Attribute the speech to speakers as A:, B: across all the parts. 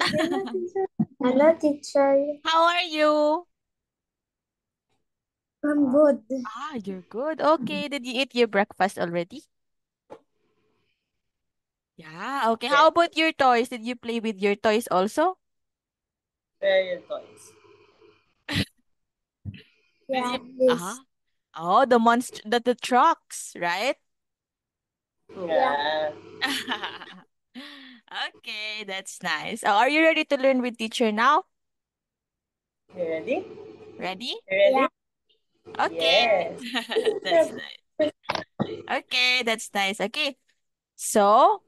A: Hello, teacher.
B: How are you?
A: I'm good.
B: You're good. Okay, did you eat your breakfast already? Yeah, okay. How about your toys? Did you play with your toys also?
C: Where are your toys?
B: Did
A: Yeah,
B: you?
A: yes.
B: Oh, the monster, the trucks, right?
C: Yeah.
B: Okay, that's nice. Are you ready to learn with teacher now?
C: You ready?
B: Ready?
C: You ready?
A: Yeah.
B: Okay.
C: Yes.
B: That's nice. Okay, that's nice. Okay. So,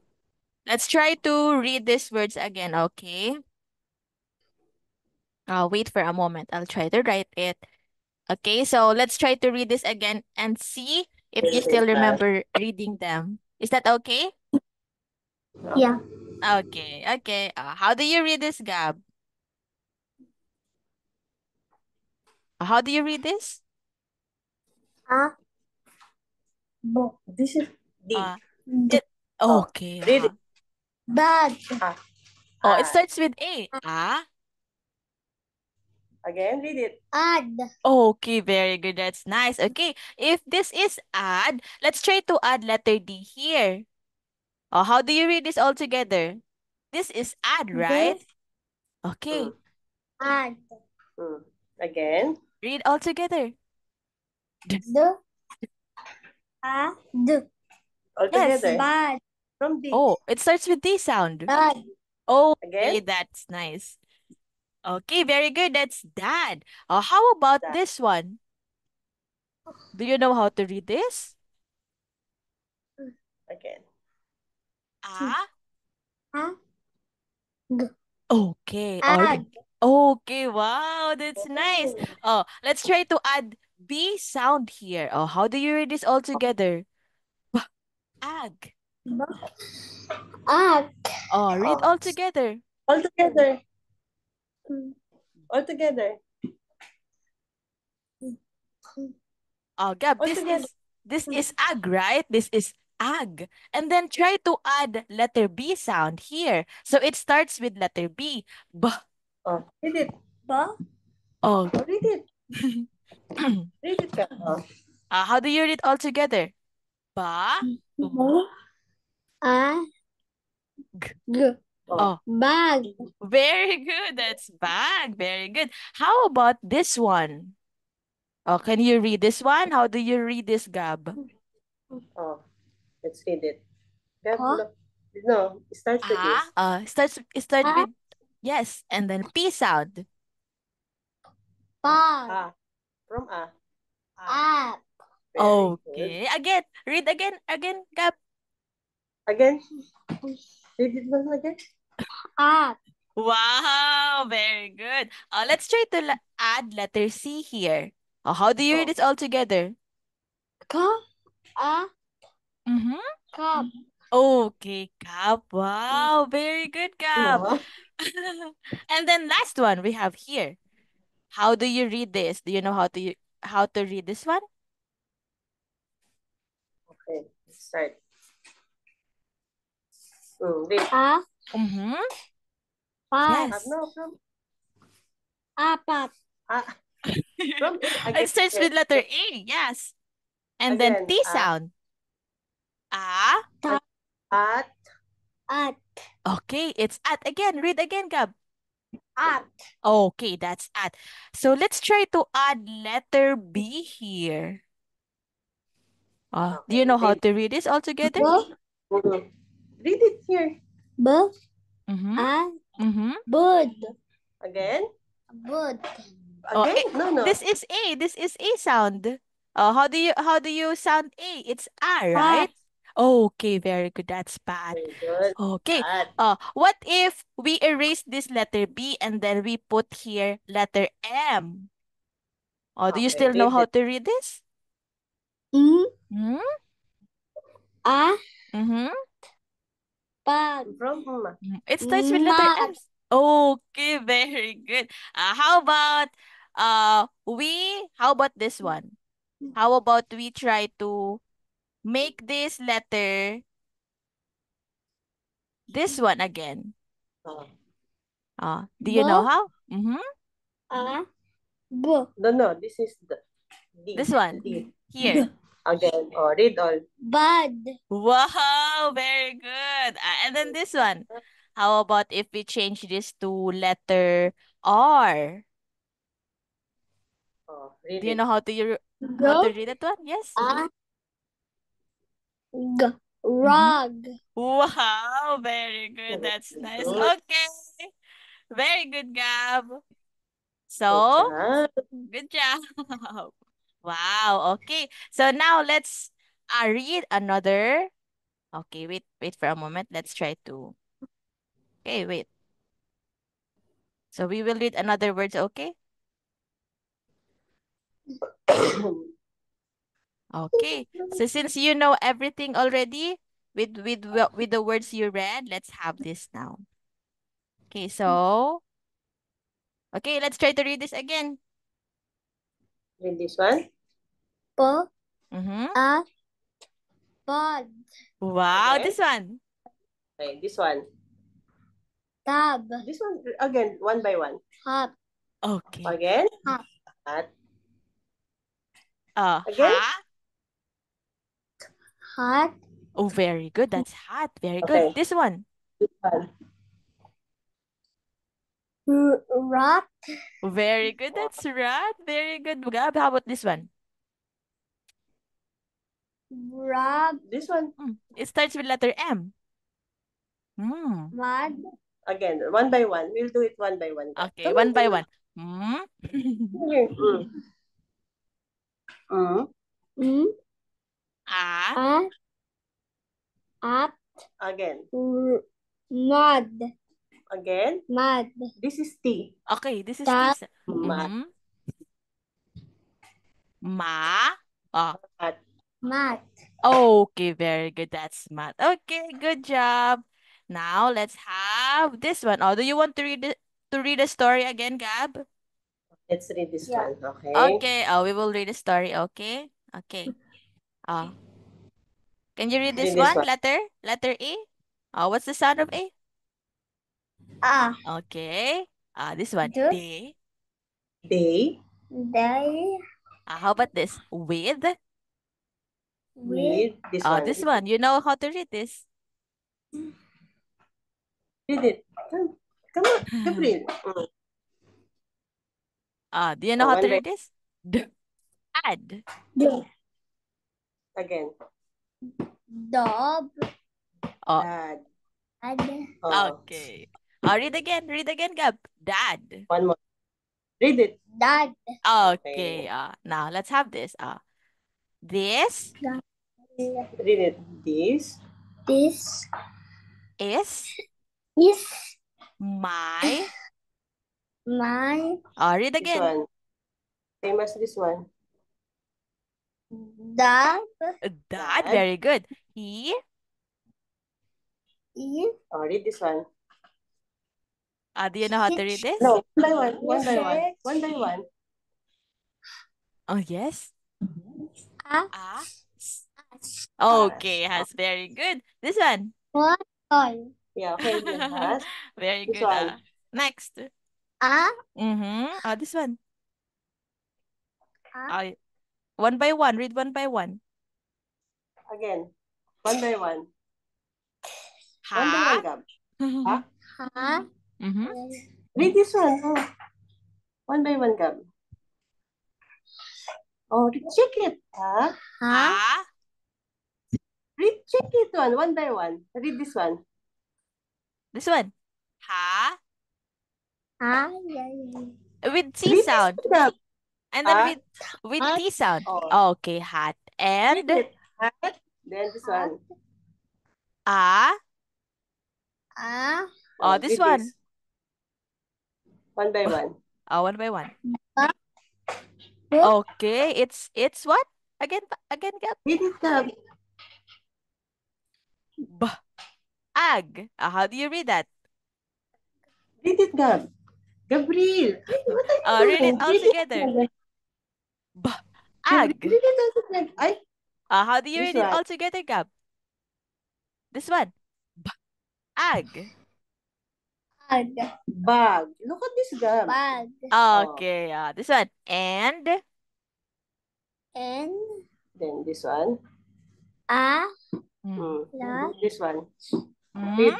B: let's try to read these words again, okay? Wait for a moment. I'll try to write it. Okay, so let's try to read this again and see if you still
C: Wait lang.
B: remember reading them. Is that okay?
A: Yeah.
B: Okay, okay. How do you read this, Gab? How do you read this?
A: A,
C: This is D.
B: Uh,
A: d,
B: it
C: Oh,
B: okay.
C: read it.
A: bag,
C: Ah.
B: Oh, it
C: Ah.
B: starts with A.
C: Again, read it.
A: add,
B: Okay, very good. That's nice. Okay, if this is add, let's try to add letter D here. How do you read this all together? This is add, right?
A: the,
C: Mm.
B: Okay,
A: add,
C: Mm. Again.
B: read all together.
A: the, a, d,
C: All
B: Yes.
C: together.
A: bad,
C: From D.
B: Oh, it starts with D sound.
A: bad,
C: Again.
B: Okay, that's nice. Okay, very good. That's dad. How about
C: That.
B: this one? Do you know how to read this?
C: Again.
B: Ah?
A: a, g,
B: Okay,
A: add,
B: Okay, wow, that's nice.
C: Oh.
B: Let's try to add B sound here. How do you read this all together? Ag.
A: b, add,
B: Read
C: Oh.
B: all together.
C: All together.
A: mm,
C: All together.
B: Gab,
C: All together.
B: this is ag, right? This is ag. And then try to add letter B sound here. So it starts with letter B. B.
C: Oh, read it.
A: b,
B: Oh.
C: Oh, read it. Read it. Oh.
B: How do you read all together? Ba.
A: b, a,
B: G.
A: g,
C: Oh.
B: Oh,
A: bag,
B: very good. That's bag. Very good. How about this one? Can you read this one? How do you read this, Gab?
C: Oh. Let's read it. Gab,
A: huh?
C: look. No, it starts with this.
B: Start
A: A,
B: with yes, and then P sound.
A: bag,
C: Ah. From A.
A: add,
C: Very good.
B: Okay. Again, read again, Gab.
C: Again. Read it once again.
A: add,
B: Wow, very good. Let's try to add letter C here. How do you read
C: Oh.
B: this all together?
A: c, a,
B: Mm-hmm.
A: cup,
B: Okay, Gab. Wow, very good, Gab.
C: No.
B: And then last one we have here. How do you read this? Do you know how to read this one?
C: Okay. Let's start. Read.
A: a,
B: Mm-hmm.
A: pad,
B: Yes.
C: No, from
A: apat,
C: A. From A. Again.
B: It starts with letter
C: Again.
B: A, yes. And then
C: Again.
B: T sound. Ah.
A: ta,
C: At.
A: at,
B: Okay, it's at again. Read again, Gab.
A: at,
B: Okay, that's at. So let's try to add letter B here. Do you
C: Okay.
B: know how to read this all together?
A: b,
C: Mhm. Read it here.
A: b,
B: Mm-hmm.
A: a,
B: Mm-hmm.
A: bird,
C: Again.
A: bird,
C: Again. No, no.
B: This is A. This is A sound. How do you sound A? It's A,
A: pat,
B: right? Okay, very good. That's bad.
C: Very good.
B: Okay.
C: At.
B: What if we erase this letter B and then we put here letter M? Do you
C: Okay.
B: still know
C: Read
B: how
C: it.
B: to read this?
A: m,
B: Hmm?
A: a,
B: Mm-hmm.
A: pag,
C: From
B: It starts with letter
A: mag,
B: M. Okay, very good. How about this one? How about we try to make this one again?
C: Oh.
B: Do you know
A: B.
B: how? Mm-hmm.
A: A. B.
C: No, this is the D.
B: This one.
C: D.
B: Here.
C: Again. Oh, read all.
A: Bud.
B: Wow, very good. And then this one. How about if we change this to letter R?
C: Oh, read
B: Do you
C: it.
B: know how to
A: Go.
B: read that one? Yes.
A: A. G. Rug.
B: Wow, very good. That's nice.
C: Good.
B: Okay. Very good, Gab.
C: Good
B: So,
C: job.
B: good job. Wow, okay. So now let's read another. Okay, wait for a moment. Let's try to. Okay, wait. So we will read another words, okay? Okay. So since you know everything already with the words you read, let's have this now. Okay, so okay, let's try to read this again.
C: Read this one.
A: P.
B: Mm-hmm.
A: A. Bud.
B: Wow,
C: Okay.
B: this one.
C: Okay, this one.
A: Tab.
C: This one again, one by one.
A: Hop.
B: Okay.
C: Again.
A: Hat.
C: Hat. Again.
B: Ha.
A: Hat.
B: Oh, very good. That's hat. Very good.
C: Okay.
B: This one.
C: This one.
A: Rat.
B: Very good. That's rat. Very good. Gab, how about this one?
A: Rab.
C: This one.
B: It starts with letter M. Mm.
A: Mud.
C: Again, one by one. We'll do it one by one.
B: Okay,
C: Come
B: one
C: on,
B: by
C: come
B: one. Mm.
C: on. Here.
A: Mm.
B: Ah.
A: A. Up.
C: Again.
A: Mud.
C: Again.
A: Mud.
C: This is T.
B: Okay, this is
A: Tab.
B: this.
C: Mat.
B: Mm-hmm. Ma. Oh.
C: Mat.
A: Mat.
B: Okay, very good. That's math. Okay, good job. Now let's have this one. Oh, do you want to read a story again, Gab?
C: Let's read this
A: Yeah.
C: one. Okay.
B: Okay. Oh, we will read a story. Okay. Okay. Oh, can you read this
C: Read this
B: one?
C: one.
B: Letter A. Oh, what's the sound of A?
A: Ah.
B: Okay. This one.
A: Do.
B: Day.
C: Day.
A: They.
B: How about this? With.
C: Read this one.
B: This one. You know how to read this.
C: Read it. Come on. Gabriel.
B: Do you know how
C: one
B: to
C: by
B: read this? Add.
A: Do.
C: again.
A: Dog.
B: Oh,
C: Dad.
A: Ad.
C: Oh,
B: okay. Read again. Read again, Gab. Dad.
C: one more. Read it.
A: Dad.
B: Okay. Now let's have this. This
C: Read it. This
A: This
B: is
A: is
B: my.
A: my
B: Read
C: this
B: again.
C: one. Same as this one.
A: dad.
B: Dad.
C: Dad.
B: Very good. He.
A: Is
C: Oh, read this one.
B: Do you know how to read this?
C: No, one by one. One by one.
A: Six.
C: One by one.
B: Oh, yes.
A: a
B: Okay, has very good. This one.
A: all.
C: Yeah, okay. This has.
B: Very
C: This
B: good.
C: one.
B: Next.
A: A
B: This one.
A: a
B: One by one. Read one by one.
C: Again. One by one. One by
B: Ha.
C: one, Gab. Ha?
A: ha
C: Read this one. Oh. One by one, Gab. Oh, check it. Ha?
A: ha
B: Ha.
C: Check it one by one. Read this one.
B: This one. Ha.
A: ha
B: With T
C: Read
B: sound.
C: this one, Gab.
B: And then
C: Hat.
B: with
A: Hat.
B: T sound.
C: Oh.
B: Okay, hat.
C: Read
B: And
C: it. Hat. Then this
A: Hat.
C: one.
B: a.
A: a
B: This
C: read
B: one.
C: One by one.
B: One by one.
A: Ba.
B: Okay, it's what? Again, Gab.
C: Read it, Gab.
B: Ag. How do you read that?
C: Read it, Gab. Gabriel. What are you
B: Read
C: doing?
B: it all together. Ag.
C: Read it all together. Ay,
B: How do you
C: This
B: read it
C: one.
B: all together, Gab? This one. Ag.
A: Bag.
C: Bag. Look at this, Gab.
A: Bag.
B: Okay, this one. And
A: And
C: Then this one.
A: a
B: mm,
A: la
C: This one.
B: mm,
C: Read.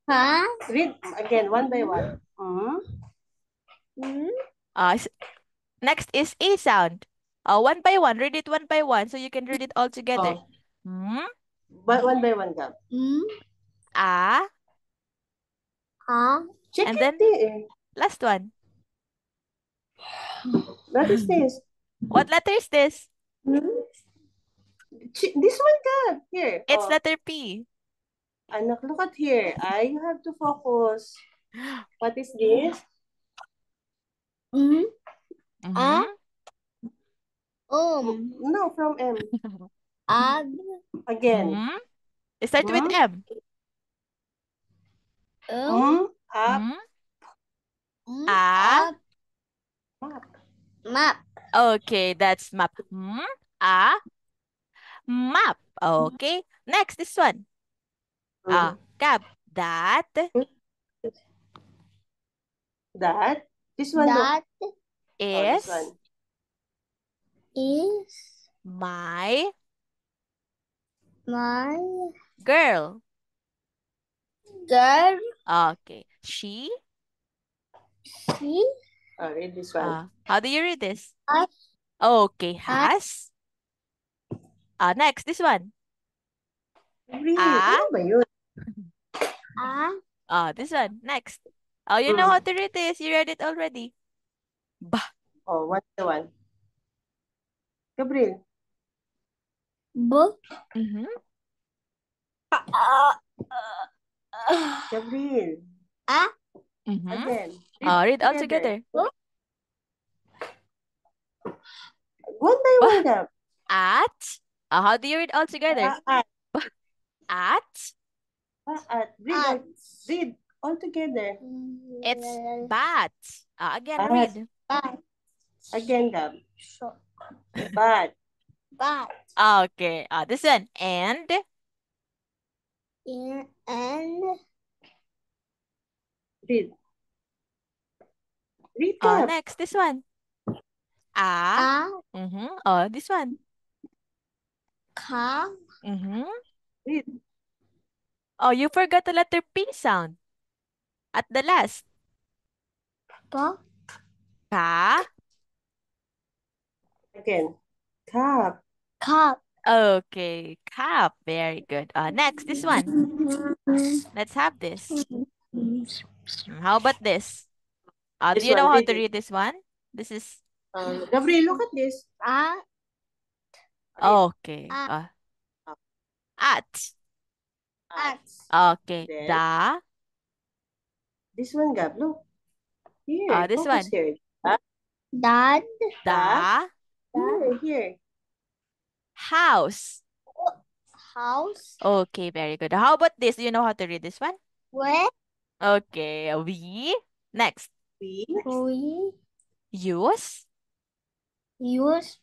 A: ha
C: Read again, one by one.
A: mm,
B: s- next is A sound. One by one. Read it one by one so you can read it all together.
C: Oh,
B: Mm,
C: but one by one, Gab.
B: A,
A: ha
C: Check
B: and
C: it
B: then
C: there.
B: last one.
C: What is this?
B: What letter is this?
C: This one, Gab. Here.
B: It's
C: Oh,
B: letter P.
C: anak, look at here. You have to focus. What is this?
B: Mm-hmm.
C: No, from M.
A: ag
C: Again.
B: Mm-hmm. It starts with M.
C: Up.
B: A.
C: Map.
A: map
B: Okay, that's map. A map. Okay. Next, this one. Gab. That
C: That. This one.
A: that
C: Oh,
B: is
C: this one.
A: is
B: my
A: my
B: girl.
A: girl.
B: Okay. She.
A: She
C: Read this one.
B: How do you read this?
A: has
B: Okay, has. Next, this one.
C: Read.
B: A.
C: Ano ba yun?
B: This one. Next. Oh, you know how to read this. You read it already. Bah.
C: Oh, one by one. Gabriel.
A: book.
C: Gabriel. Again.
B: Read all together.
C: One by one, Gab.
B: At. How do you read all together?
C: At.
B: At.
C: Read all together.
B: It's bat. Again,
C: Bat.
B: read.
A: Bat.
C: Again, Gab. Bat.
A: Bat.
B: Okay. This one. And.
A: And
C: Read. Read, Gab.
B: Next, this one. This one.
A: ka
C: Read.
B: Oh, you forgot the letter P sound. At the last.
A: pa
B: Ka.
C: Again. Cup.
A: cup.
B: Okay. Cap. Very good. Next, this one. Let's have this. How about this? Do
C: This
B: you know
C: one,
B: how
C: read
B: to
C: it.
B: read this one? This is
C: Gabriel, look at this.
B: okay.
A: At.
B: At.
A: At.
B: Okay.
C: Then,
B: Da.
C: This one, Gab. Look. Here.
B: This
C: Focus
B: one.
C: here.
A: Dad.
B: Da.
C: Here.
B: House.
A: House.
B: Okay, very good. How about this? Do you know how to read this one?
A: Where
B: Okay. We. Next.
C: We.
A: we
B: Use.
C: This
A: use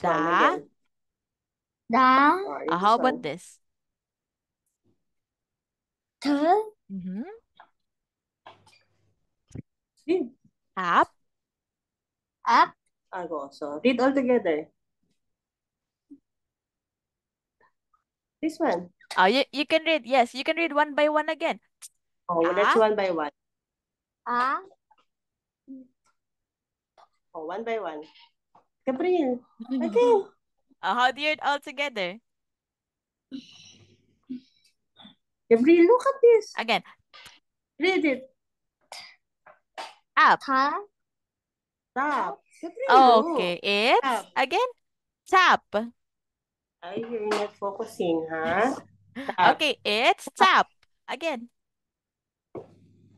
C: one
B: Da.
C: again.
A: the
C: Read
B: How
C: this
B: about
C: one.
B: this?
A: the
C: Read.
B: Up.
A: up.
C: Go. So, read all together. This one.
B: You can read. Yes, you can read one by one again.
C: Oh, that's one by one.
A: A
C: Oh, one by one. Gabriel. Again.
B: How do you read all together?
C: Gabriel, look at this.
B: Again.
C: Read it.
B: Up.
A: ta
C: Tap. Gabriel,
B: Okay. It's
C: Tap.
B: again. Tap.
C: You're not focusing, huh? Tap.
B: Okay, it's tap. Again.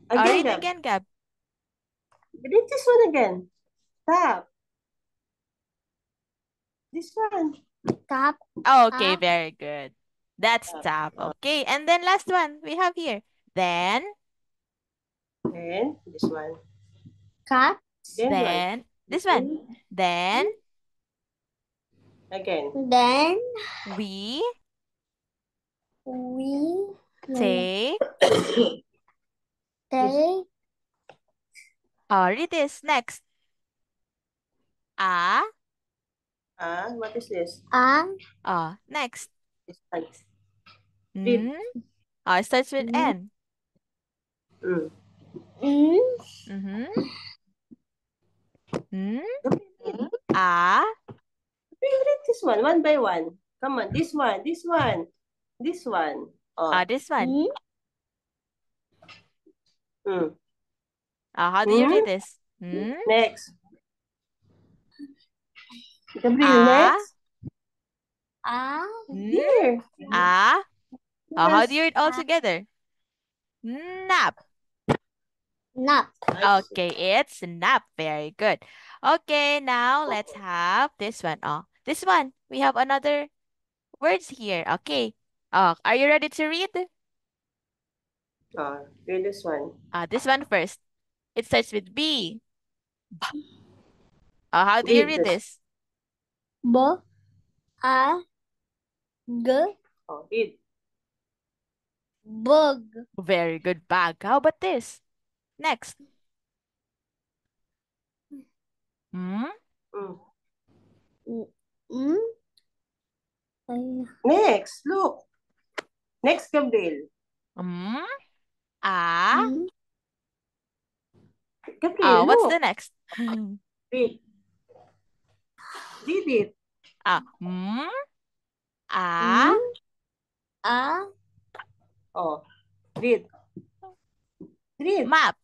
C: Again,
B: Read
C: Gab.
B: again, Gab.
C: Read this one again. Tap. This one.
A: tap
B: Okay,
A: Tap.
B: very good. That's tap. Okay, and then last one we have here. Then.
C: And this one.
A: cat.
B: Then. This one. Then.
C: Again.
A: Then
B: We.
A: we
B: Take.
A: Take.
B: Read this. Next. Ah.
C: What is this?
B: Next.
C: This one.
B: Mm. It starts with N.
C: Mm.
B: Mm-hmm. Mm. Ah.
C: Read this one by one. Come on, this one, this one, this one. Oh.
B: This one.
C: Mm.
B: How do you read this? Mm.
C: Next. Gabriel,
B: Ah.
C: next.
B: Mm.
C: Here.
B: How do you
C: Yes.
B: read all together? Nap.
A: Nap.
B: Okay, it's nap. Very good. Okay, now let's have this one. This one. We have another words here. Okay. Are you ready to read?
C: Read this one.
B: This one first. It starts with B. How do you
C: Read
B: read
C: this.
B: this?
A: B. A. G.
C: Read.
A: Bug.
B: Very good, bag. How about this? Next. Hmm?
C: Mm.
A: Mm.
C: Next, look. Next, Gabriel.
B: Hmm? Ah?
C: Gabriel,
B: What's the
C: look.
B: next?
C: Read. Read it.
B: Hmm? Ah?
A: A.
C: Read. Read.
B: Map.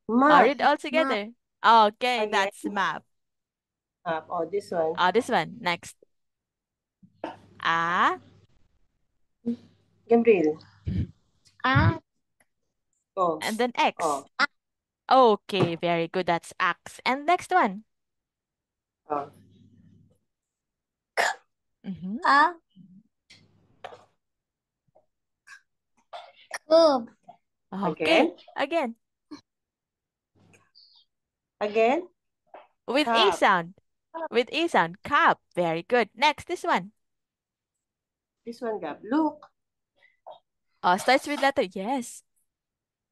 C: Map.
B: Read all together. Okay,
C: Again.
B: that's map.
C: Map. This one.
B: This one. Next. Ah?
C: Gabriel.
A: A.
B: And then X.
C: Oh.
B: Okay, very good. That's axe. And next one. Mm-hmm.
A: A. Cub.
B: Okay, again.
C: Again.
B: With A
C: Cup.
B: sound. With A sound. Cup. Very good. Next, this one.
C: This one, Gab. Look.
B: Starts with letter. Yes.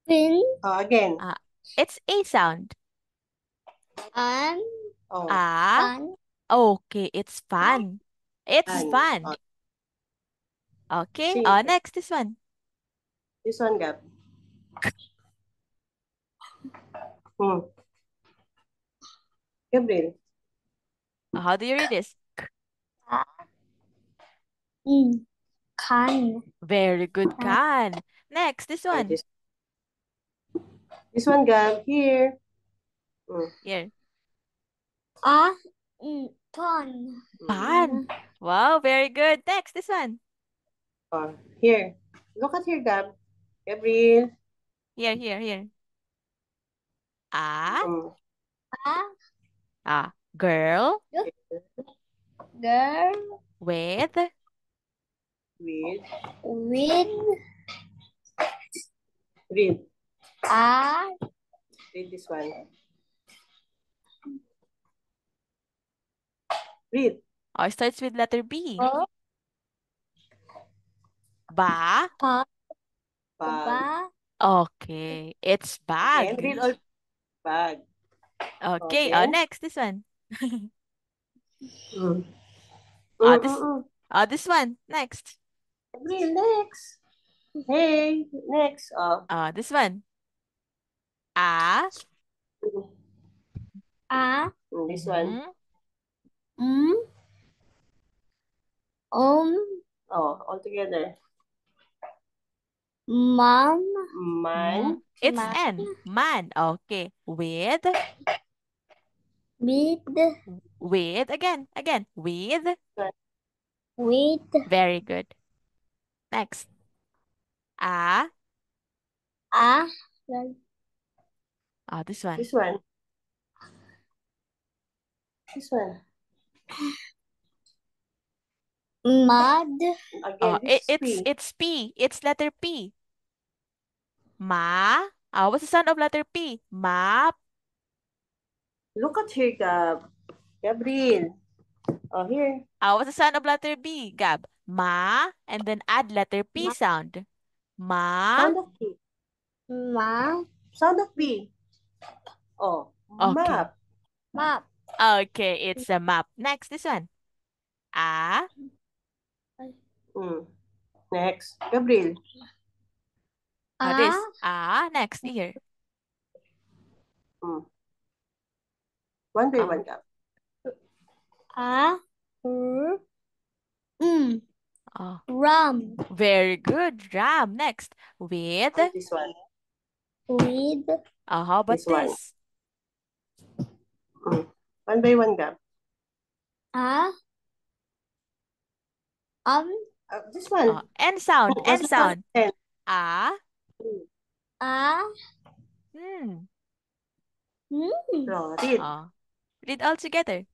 A: Pin.
C: Again.
B: It's A sound.
A: An. Fan.
B: Okay, it's fun. It's fun. Okay.
C: See.
B: Next, this one.
C: This one, Gab. Gabriel.
B: How do you read this?
A: Can.
B: Very good, can. Next, this one.
C: This one, Gab. Here.
B: Here.
A: Pan.
B: Pan. Wow, very good. Next, this one.
C: Here. Look at here, Gab. Gabriel.
B: Here. Girl.
A: Girl.
B: With.
C: Read.
A: Read
C: this one. Read.
B: It starts with letter B.
A: Oh.
B: Ba.
A: Ba.
B: Okay, it's bag.
C: Again, read all. Bag.
B: Okay,
C: Okay.
B: next, this one.
C: Mm.
B: This one, next.
C: Gabriel, next. Hey, next.
B: This one.
C: This one. All together.
A: Mom.
C: Man.
B: It's
A: Man.
B: N. Man. Okay. With. Again. With. Very good. Next. This one.
C: This one.
A: Mud.
C: Again, this is P.
B: It's P. It's letter P. Ma. What's the sound of letter P? Map.
C: Look at here, Gab. Gabriel. Here.
B: What's the sound of letter B, Gab? Ma. And then add letter P sound. Ma.
C: Sound of P.
A: Map.
C: Sound of B. Oh,
B: Okay.
C: map.
A: Map.
B: Okay, it's a map. Next, this one. Ah.
C: Mm. Next, Gabriel.
B: This.
A: A.
B: Next here.
C: Mm. One by
B: Ah.
C: one, Gab.
A: A. R. Mm.
B: Oh,
A: Rum.
B: very good. Ram. Next, with.
C: This one.
A: With.
B: How about
C: This one.
B: this?
C: Mm. One by one, Gab.
A: A.
C: This one.
B: N sound.
C: What's
B: N
C: the sound?
B: sound.
C: N.
B: Ah.
C: Mm.
A: A.
B: Hmm.
C: Oh, read.
B: Read all together.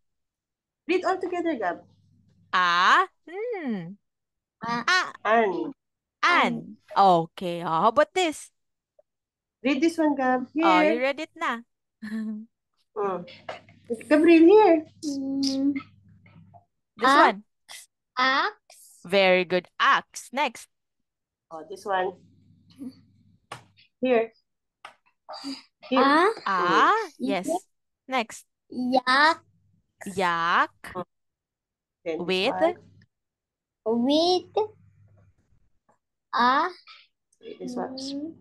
C: Read all together, Gab.
B: Ah. Hmm.
A: A.
B: Ah.
C: An.
B: An. Okay. How about this?
C: Read this one, Gab.
B: You
C: Here.
B: read it na.
C: Mm. Gabriel, here.
B: This
A: A.
B: one.
A: Axe.
B: Very good. Axe. Next.
C: Oh, this one. Here. Here.
A: A.
B: Yes. Next.
A: Yak.
B: Yak.
C: Then this
B: With.
C: one.
A: With. A.
C: This one.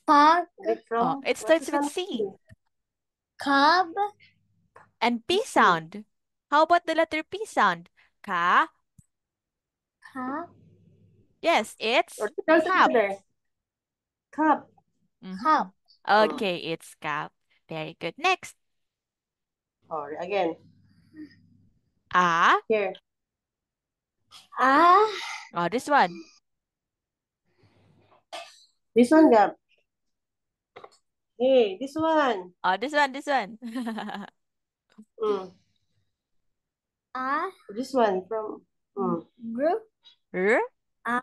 A: Pug.
C: Read from.
B: It
C: what's
B: starts
C: the
B: with
C: sound of
B: C.
C: P?
A: Cub.
B: And P sound. How about the letter P sound? Ka.
A: Cup.
B: Yes, it's
C: Or read all
B: cap.
C: together. Cup.
A: Cup.
B: Okay, it's cap. Very good. Next.
C: Or again.
B: Ah.
C: Here.
A: A.
B: This one.
C: This one, Gab. Hey, this one.
B: This one. This one.
C: Mm.
A: A.
C: This one from.
A: Group.
B: R.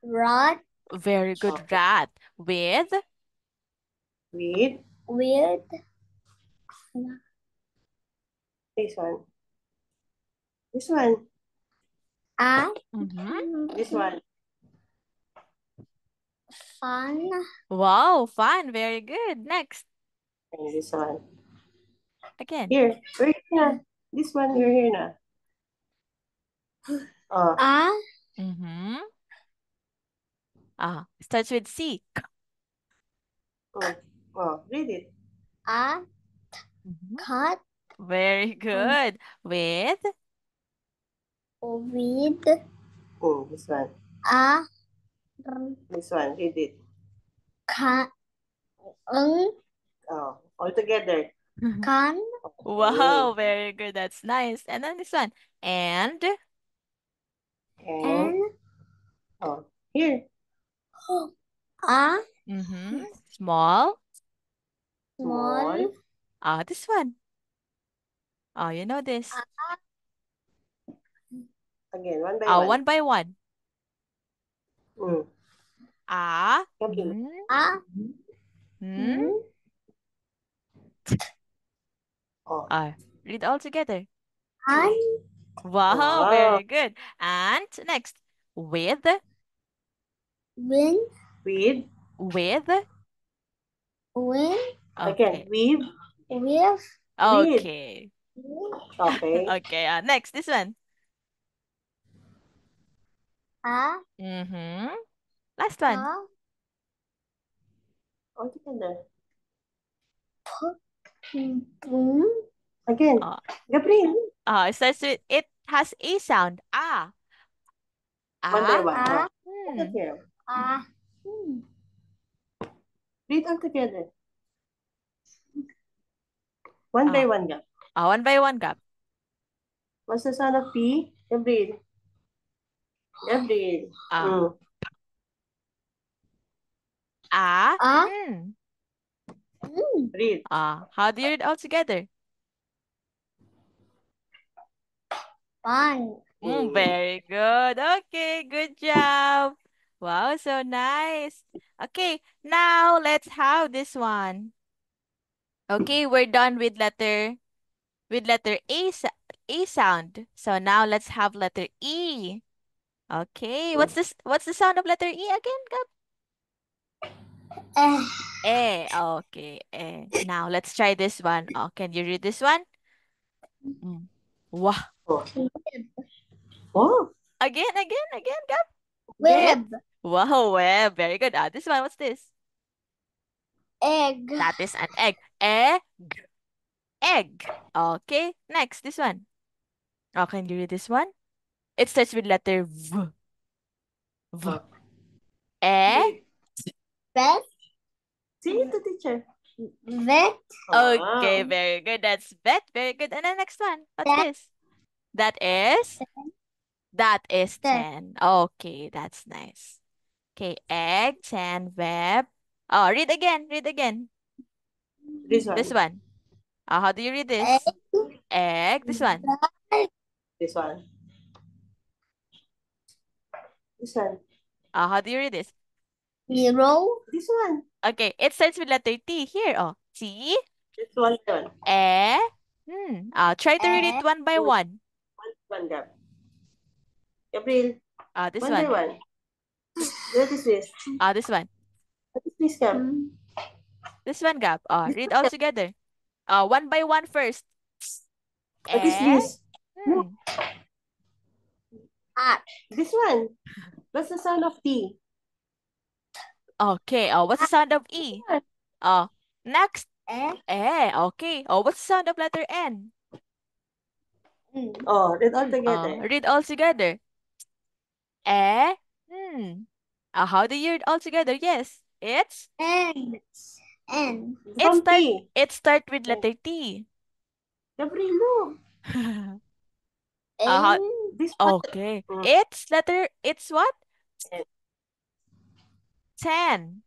A: Rod.
B: Very good.
C: Okay.
B: Rat. With.
C: With
A: With.
C: this one. This one.
A: A.
C: This one.
A: Fun.
B: Wow, fun. Very good. Next.
C: And this one.
B: Again.
C: Here. We're here na. This one, you're here na.
A: A.
B: Starts with C.
C: Read it.
A: A. Cut.
B: Very good. With.
A: With.
C: This one.
A: A.
C: This one. Read it.
A: Can.
C: All together.
A: Can.
B: Wow, very good. That's nice. And then this one. And.
C: And here.
A: A.
B: Small.
A: Small.
B: This one. You know this.
C: Again, one by one.
B: One by one.
C: Okay.
A: A.
B: Read all together.
A: An.
B: Wow, very good. And next. With.
A: Win.
C: With.
A: Win.
C: Again,
B: Okay.
A: With.
B: Okay.
C: Okay.
B: Okay. Next, this one.
A: A.
B: Last one.
C: All together.
A: Boom.
C: Again. Gabriel.
B: It starts with, it has a sound. Ah.
C: One by one.
A: A. A.
C: Read all together. One by one, Gab.
B: One by one, Gab.
C: What's the sound of P? Gabriel. Gabriel. Read.
B: How do you read all together?
A: Fun.
B: Very good. Okay, good job. Wow, so nice. Okay, now let's have this one. Okay, we're done with letter A sound. So now let's have letter E. Okay. What's the sound of letter E again, Gab? Okay. Now let's try this one. Oh, can you read this one? Wah.
C: Oh. Oh.
B: Again, Gab.
A: Web.
B: Wow, web. Very good. This one, what's this?
A: Egg.
B: That is an egg. Egg. Egg. Okay. Next, this one. Oh, can you read this one? It starts with letter V. V.
C: Oh.
B: E.
A: Vet.
C: See it to teacher.
A: Vet.
B: Okay, very good. That's vet. Very good. And then next one. What's this? That is 10. Okay, that's nice. Okay, egg, 10, web. Oh, read again.
C: This one.
B: This one. How do you read this? Egg. This one.
C: This one. This one.
B: How do you read this?
A: Zero.
C: This one.
B: Okay, it starts with letter T. Here, oh. T.
C: This one.
B: E. Try to read it one by one.
C: One, Gab. Gabriel.
B: This
C: one
B: one.
C: by one. What is this?
B: This one.
C: What is this, Gab?
B: This one, Gab. Read all together. One by one first.
C: What is this?
B: No.
C: This one. What's the sound of T?
B: Okay. What's the sound of E? Next. Okay. What's the sound of letter N?
C: Read all together.
B: Read all together. How do you read all together? Yes. It's
A: N.
B: It start with letter T.
C: Gabriel, look. This one.
B: Okay. It's what? 10.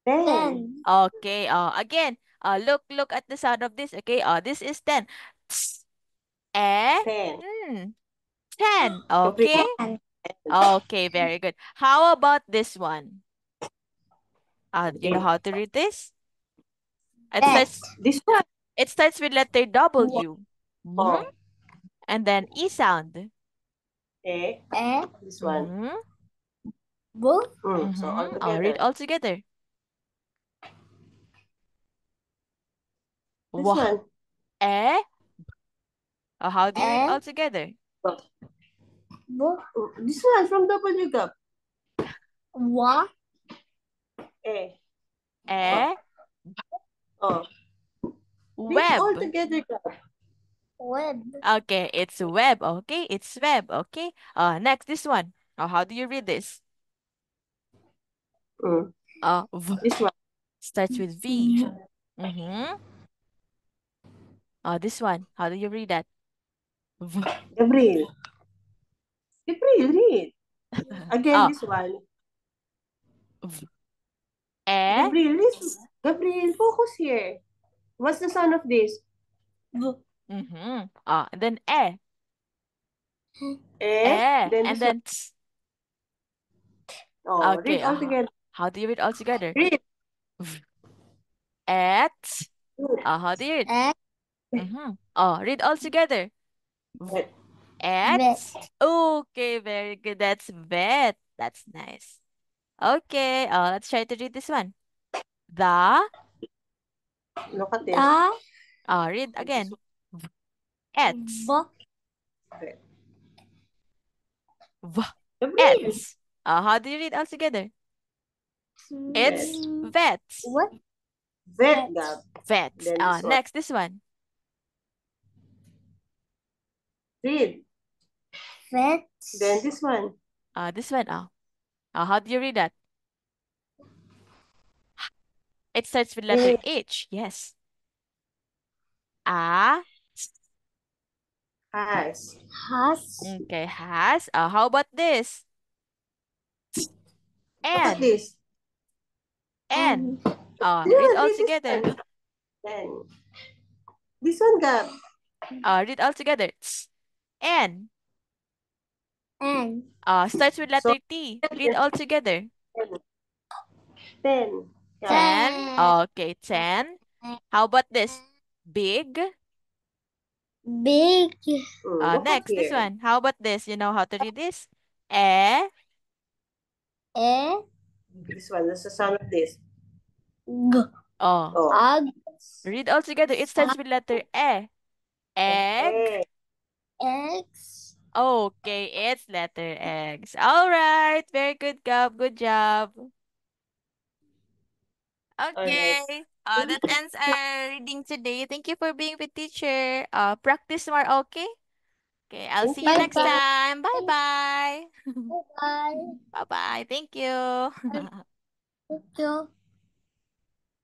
C: 10.
B: Okay. Again. Look at the sound of this. Okay. This is 10.
C: 10.
B: 10. Okay. Okay. Very good. How about this one? You know how to read this?
C: This one.
B: It starts with letter W. And then E sound.
C: This one. So all together.
B: Read all together.
C: This one.
B: How do you read all together?
C: This one from W, Gab.
A: What?
B: Web.
C: All together, Gab.
A: Web.
B: Okay, it's web. Okay, it's web. Okay. Next, this one. How do you read this?
C: This one.
B: Starts with V. This one. How do you read that?
C: Gabriel, read. Again, this one. Gabriel, focus here. What's the sound of this?
B: Then
C: Then
B: then okay.
C: Read all together.
B: How do you read all together?
C: Read.
B: How do you read? Read all together.
A: Vet.
B: Okay, very good. That's vet. That's nice. Okay, let's try to read this one.
C: Look at this.
B: Read again. Ets. Ets. How do you read all together? It's vets.
A: What?
C: Vet, Gab.
B: Vets.
C: Then this one.
B: Next, this one.
C: Read.
A: Vet.
C: Then this one.
B: This one. How do you read that? It starts with letter H. Yes.
C: Has.
B: Okay, has. How about this?
C: Look at this.
B: N. Read all together.
C: N. This one, Gab.
B: Read all together. N.
A: N.
B: Starts with letter T. Read all together.
C: 10.
B: 10. Okay, 10. How about this? Big.
A: Big.
C: Look
B: Next,
C: up
B: this
C: here.
B: one. How about this? You know how to read this? E.
A: E.
C: This one, that's the sound of this.
A: G.
B: Oh.
C: Oh.
A: Eggs.
B: Read all together. It starts with letter E. Egg.
A: Eggs.
B: Okay, it's letter X. All right. Very good, Gab. Good job.
C: Alright.
B: Okay. That ends our reading today. Thank you for being with teacher. Practice more, okay? Okay, I'll
C: Thank
B: see you
C: you.
B: next
A: Bye-bye.
B: time. Bye-bye.
A: Bye-bye.
B: Bye-bye. Thank you.
A: Thank you.